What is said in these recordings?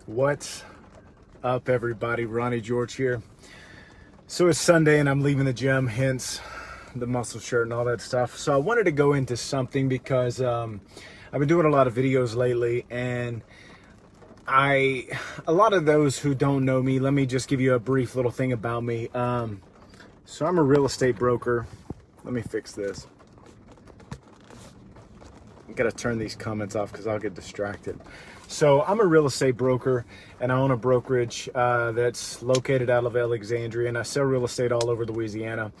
What's up, everybody? Ronnie George here. So it's Sunday and I'm leaving the gym, hence the muscle shirt and all that stuff. So I wanted to go into something because I've been doing a lot of videos lately, and a lot of those who don't know me, let me just give you a brief little thing about me. So I'm a real estate broker. Let me fix this. I gotta turn these comments off because I'll get distracted. So I'm a real estate broker, and I own a brokerage that's located out of Alexandria, and I sell real estate all over Louisiana.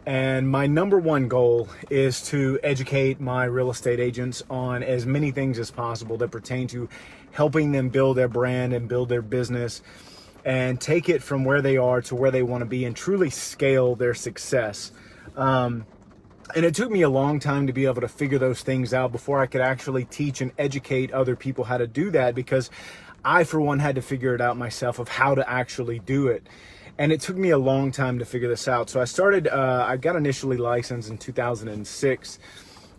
And my number one goal is to educate my real estate agents on as many things as possible that pertain to helping them build their brand and build their business and take it from where they are to where they want to be and truly scale their success. And it took me a long time to be able to figure those things out before I could actually teach and educate other people how to do that, because I, for one, had to figure it out myself of how to actually do it. And it took me a long time to figure this out. So I got initially licensed in 2006,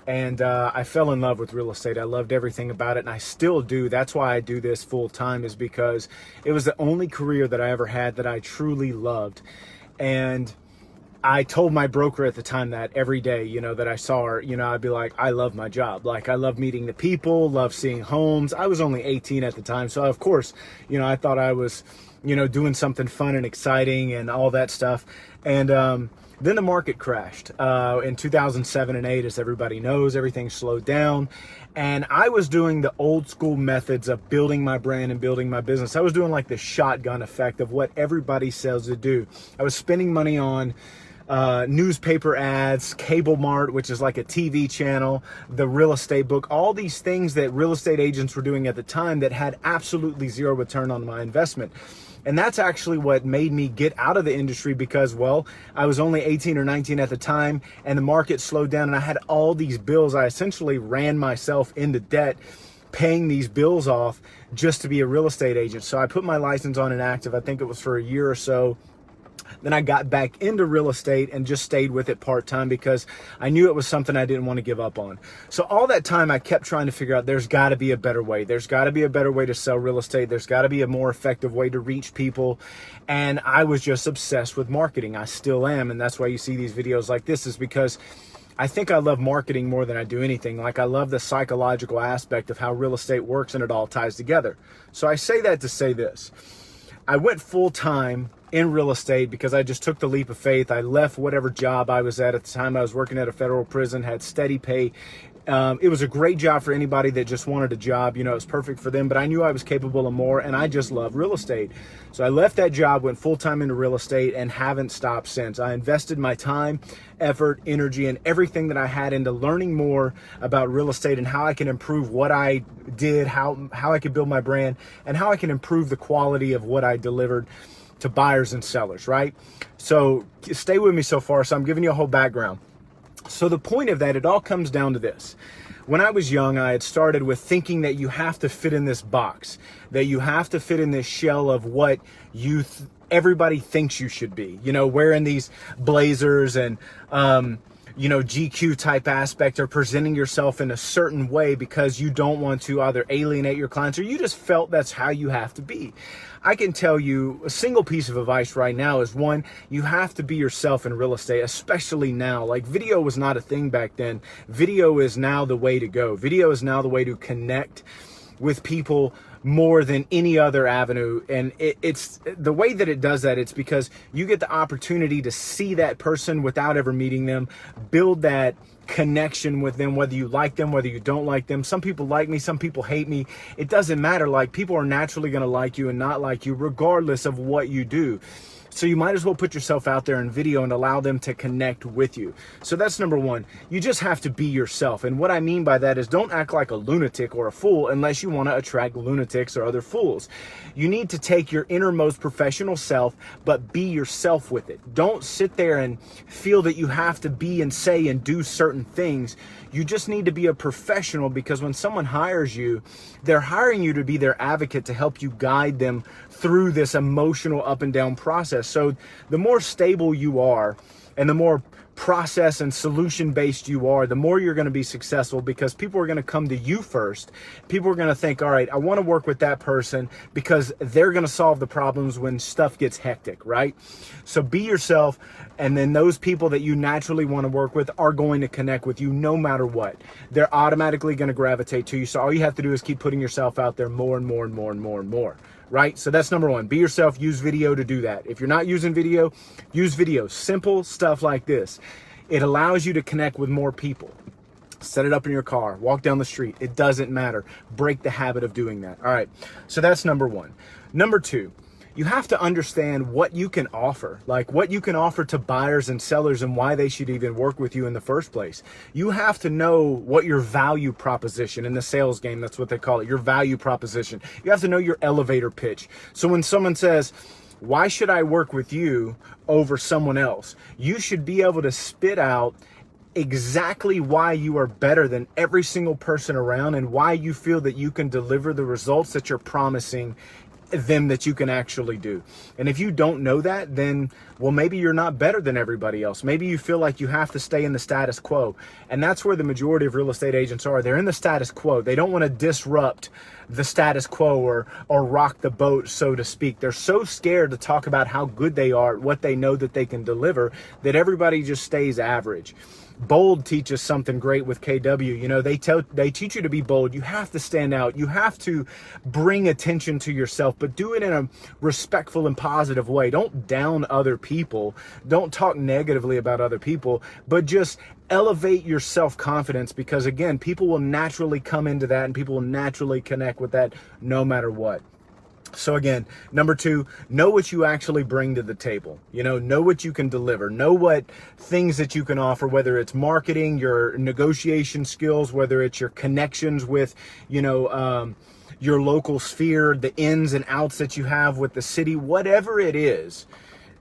and I fell in love with real estate. I loved everything about it, and I still do. That's why I do this full time, is because it was the only career that I ever had that I truly loved. And I told my broker at the time that every day, that I saw her, I'd be like, I love my job. Like, I love meeting the people, love seeing homes. I was only 18 at the time. So of course, I thought I was, doing something fun and exciting and all that stuff. And then the market crashed in 2007 and 8, as everybody knows. Everything slowed down. And I was doing the old school methods of building my brand and building my business. I was doing like the shotgun effect of what everybody says to do. I was spending money on newspaper ads, Cable Mart, which is like a TV channel, the real estate book, all these things that real estate agents were doing at the time that had absolutely zero return on my investment. And that's actually what made me get out of the industry, because, well, I was only 18 or 19 at the time, and the market slowed down, and I had all these bills. I essentially ran myself into debt paying these bills off just to be a real estate agent. So I put my license on inactive. I think it was for a year or so. Then I got back into real estate and just stayed with it part-time because I knew it was something I didn't want to give up on. So all that time I kept trying to figure out there's got to be a better way. There's got to be a better way to sell real estate. There's got to be a more effective way to reach people. And I was just obsessed with marketing. I still am. And that's why you see these videos like this, is because I think I love marketing more than I do anything. Like, I love the psychological aspect of how real estate works, and it all ties together. So I say that to say this. I went full-time in real estate because I just took the leap of faith. I left whatever job I was at the time. I was working at a federal prison, had steady pay. It was a great job for anybody that just wanted a job. It was perfect for them, but I knew I was capable of more, and I just love real estate. So I left that job, went full-time into real estate, and haven't stopped since. I invested my time, effort, energy, and everything that I had into learning more about real estate and how I can improve what I did, how I could build my brand, and how I can improve the quality of what I delivered to buyers and sellers, right? So stay with me so far. So I'm giving you a whole background. So the point of that, it all comes down to this. When I was young, I had started with thinking that you have to fit in this box, that you have to fit in this shell of what everybody thinks you should be, wearing these blazers and, GQ type aspect, or presenting yourself in a certain way because you don't want to either alienate your clients, or you just felt that's how you have to be. I can tell you a single piece of advice right now is, one, you have to be yourself in real estate, especially now. Like, video was not a thing back then. Video is now the way to go. Video is now the way to connect with people more than any other avenue. And it's the way that it does that, it's because you get the opportunity to see that person without ever meeting them, build that connection with them, whether you like them, whether you don't like them. Some people like me, some people hate me. It doesn't matter. Like, people are naturally going to like you and not like you regardless of what you do. So you might as well put yourself out there in video and allow them to connect with you. So that's number one. You just have to be yourself. And what I mean by that is, don't act like a lunatic or a fool unless you want to attract lunatics or other fools. You need to take your innermost professional self, but be yourself with it. Don't sit there and feel that you have to be and say and do certain things. You just need to be a professional, because when someone hires you, they're hiring you to be their advocate, to help you guide them through this emotional up and down process. So the more stable you are and the more process and solution based you are, the more you're going to be successful, because people are going to come to you first. People are going to think, all right, I want to work with that person because they're going to solve the problems when stuff gets hectic, right? So be yourself, and then those people that you naturally want to work with are going to connect with you no matter what. They're automatically going to gravitate to you. So all you have to do is keep putting yourself out there more and more and more and more and more. Right? So that's number one. Be yourself. Use video to do that. If you're not using video, use video. Simple stuff like this. It allows you to connect with more people. Set it up in your car. Walk down the street. It doesn't matter. Break the habit of doing that. All right. So that's number one. Number two, you have to understand what you can offer, like what you can offer to buyers and sellers and why they should even work with you in the first place. You have to know what your value proposition in the sales game, that's what they call it, your value proposition. You have to know your elevator pitch. So when someone says, why should I work with you over someone else? You should be able to spit out exactly why you are better than every single person around and why you feel that you can deliver the results that you're promising them that you can actually do. And if you don't know that, then, well, maybe you're not better than everybody else. Maybe you feel like you have to stay in the status quo. And that's where the majority of real estate agents are. They're in the status quo. They don't want to disrupt the status quo or rock the boat, so to speak. They're so scared to talk about how good they are, what they know that they can deliver, that everybody just stays average. Bold teaches something great with KW. You know, they teach you to be bold. You have to stand out. You have to bring attention to yourself, but do it in a respectful and positive way. Don't down other people. Don't talk negatively about other people, but just elevate your self-confidence, because again, people will naturally come into that and people will naturally connect with that no matter what. So again, number two, know what you actually bring to the table. You know what you can deliver. Know what things that you can offer, whether it's marketing, your negotiation skills, whether it's your connections with, your local sphere, the ins and outs that you have with the city, whatever it is.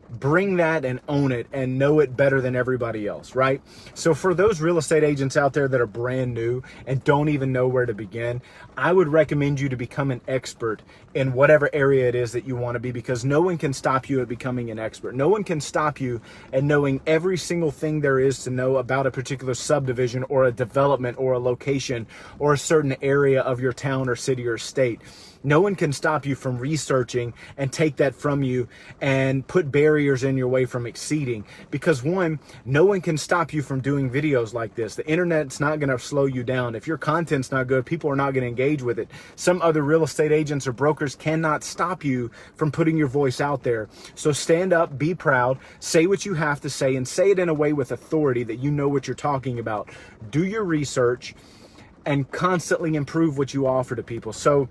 Bring that and own it and know it better than everybody else, right? So for those real estate agents out there that are brand new and don't even know where to begin, I would recommend you to become an expert in whatever area it is that you want to be, because no one can stop you at becoming an expert. No one can stop you at knowing every single thing there is to know about a particular subdivision or a development or a location or a certain area of your town or city or state. No one can stop you from researching and take that from you and put barriers in your way from exceeding. Because one, no one can stop you from doing videos like this. The internet's not going to slow you down. If your content's not good, people are not going to engage with it. Some other real estate agents or brokers cannot stop you from putting your voice out there. So stand up, be proud, say what you have to say, and say it in a way with authority that you know what you're talking about. Do your research and constantly improve what you offer to people. So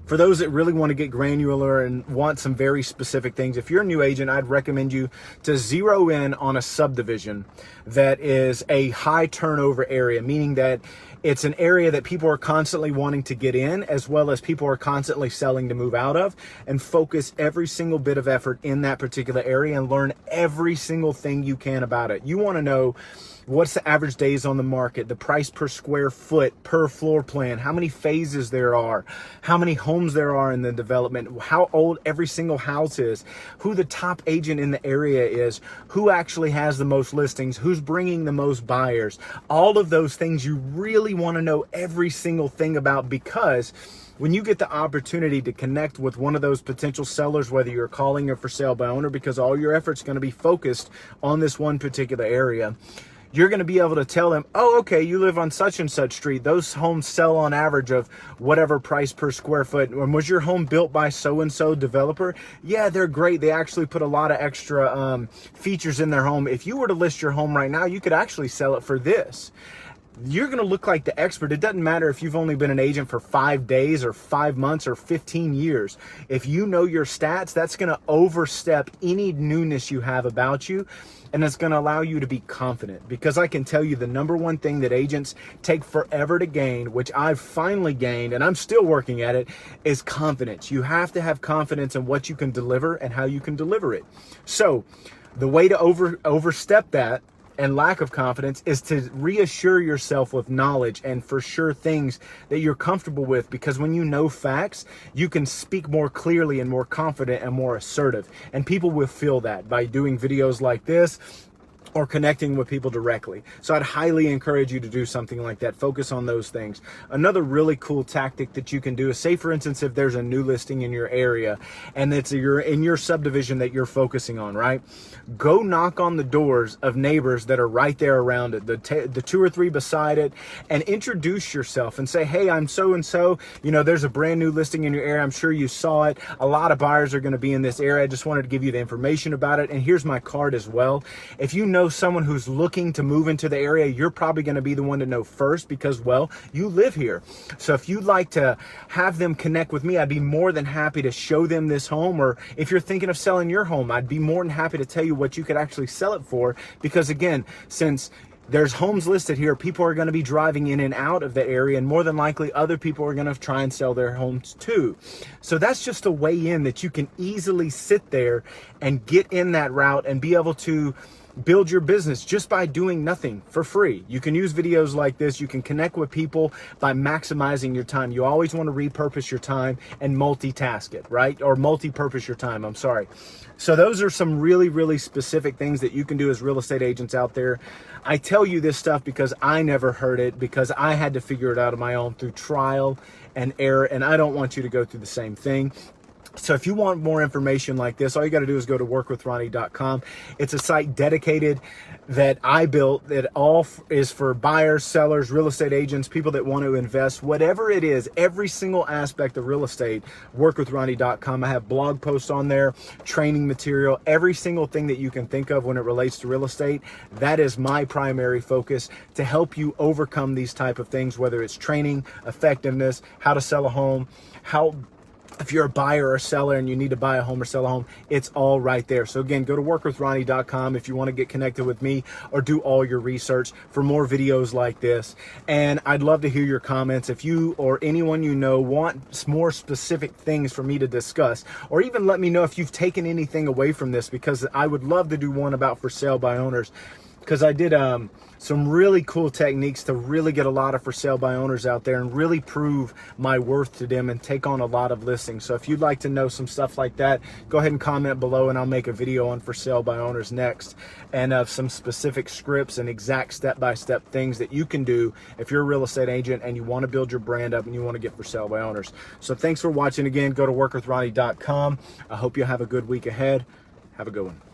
for those that really want to get granular and want some very specific things, if you're a new agent, I'd recommend you to zero in on a subdivision that is a high turnover area, meaning that it's an area that people are constantly wanting to get in, as well as people are constantly selling to move out of, and focus every single bit of effort in that particular area and learn every single thing you can about it. You want to know what's the average days on the market, the price per square foot, per floor plan, how many phases there are, how many homes there are in the development, how old every single house is, who the top agent in the area is, who actually has the most listings, who's bringing the most buyers. All of those things you really want to know every single thing about, because when you get the opportunity to connect with one of those potential sellers, whether you're calling or for sale by owner, because all your effort's going to be focused on this one particular area, you're going to be able to tell them, oh, okay, you live on such and such street. Those homes sell on average of whatever price per square foot. And was your home built by so-and-so developer? Yeah, they're great. They actually put a lot of extra features in their home. If you were to list your home right now, you could actually sell it for this. You're going to look like the expert. It doesn't matter if you've only been an agent for 5 days or 5 months or 15 years. If you know your stats, that's going to overstep any newness you have about you. And it's going to allow you to be confident, because I can tell you the number one thing that agents take forever to gain, which I've finally gained and I'm still working at it, is confidence. You have to have confidence in what you can deliver and how you can deliver it. So the way to overstep that and lack of confidence is to reassure yourself with knowledge and for sure things that you're comfortable with, because when you know facts, you can speak more clearly and more confident and more assertive. And people will feel that by doing videos like this, or connecting with people directly. So I'd highly encourage you to do something like that. Focus on those things. Another really cool tactic that you can do is, say for instance, if there's a new listing in your area and you're in your subdivision that you're focusing on, right? Go knock on the doors of neighbors that are right there around it, the 2 or 3 beside it, and introduce yourself and say, hey, I'm so-and-so, you know, there's a brand new listing in your area. I'm sure you saw it. A lot of buyers are going to be in this area. I just wanted to give you the information about it. And here's my card as well. If you know someone who's looking to move into the area, you're probably going to be the one to know first because, well, you live here. So if you'd like to have them connect with me, I'd be more than happy to show them this home. Or if you're thinking of selling your home, I'd be more than happy to tell you what you could actually sell it for. Because again, since there's homes listed here, people are going to be driving in and out of the area, and more than likely other people are going to try and sell their homes too. So that's just a way in that you can easily sit there and get in that route and be able to build your business just by doing nothing for free. You can use videos like this. You can connect with people by maximizing your time. You always want to repurpose your time and multitask it, right? Or multi-purpose your time, I'm sorry. So those are some really, really specific things that you can do as real estate agents out there. I tell you this stuff because I never heard it, because I had to figure it out on my own through trial and error, and I don't want you to go through the same thing. So if you want more information like this, all you got to do is go to workwithronnie.com. It's a site dedicated that I built that all is for buyers, sellers, real estate agents, people that want to invest, whatever it is, every single aspect of real estate, workwithronnie.com. I have blog posts on there, training material, every single thing that you can think of when it relates to real estate. That is my primary focus, to help you overcome these type of things, whether it's training, effectiveness, how to sell a home, if you're a buyer or seller and you need to buy a home or sell a home, it's all right there. So again, go to workwithronnie.com if you want to get connected with me or do all your research for more videos like this. And I'd love to hear your comments. If you or anyone you know want more specific things for me to discuss, or even let me know if you've taken anything away from this, because I would love to do one about for sale by owners, because I did some really cool techniques to really get a lot of for sale by owners out there and really prove my worth to them and take on a lot of listings. So if you'd like to know some stuff like that, go ahead and comment below and I'll make a video on for sale by owners next, and of some specific scripts and exact step-by-step things that you can do if you're a real estate agent and you want to build your brand up and you want to get for sale by owners. So thanks for watching again. Go to workwithronnie.com. I hope you have a good week ahead. Have a good one.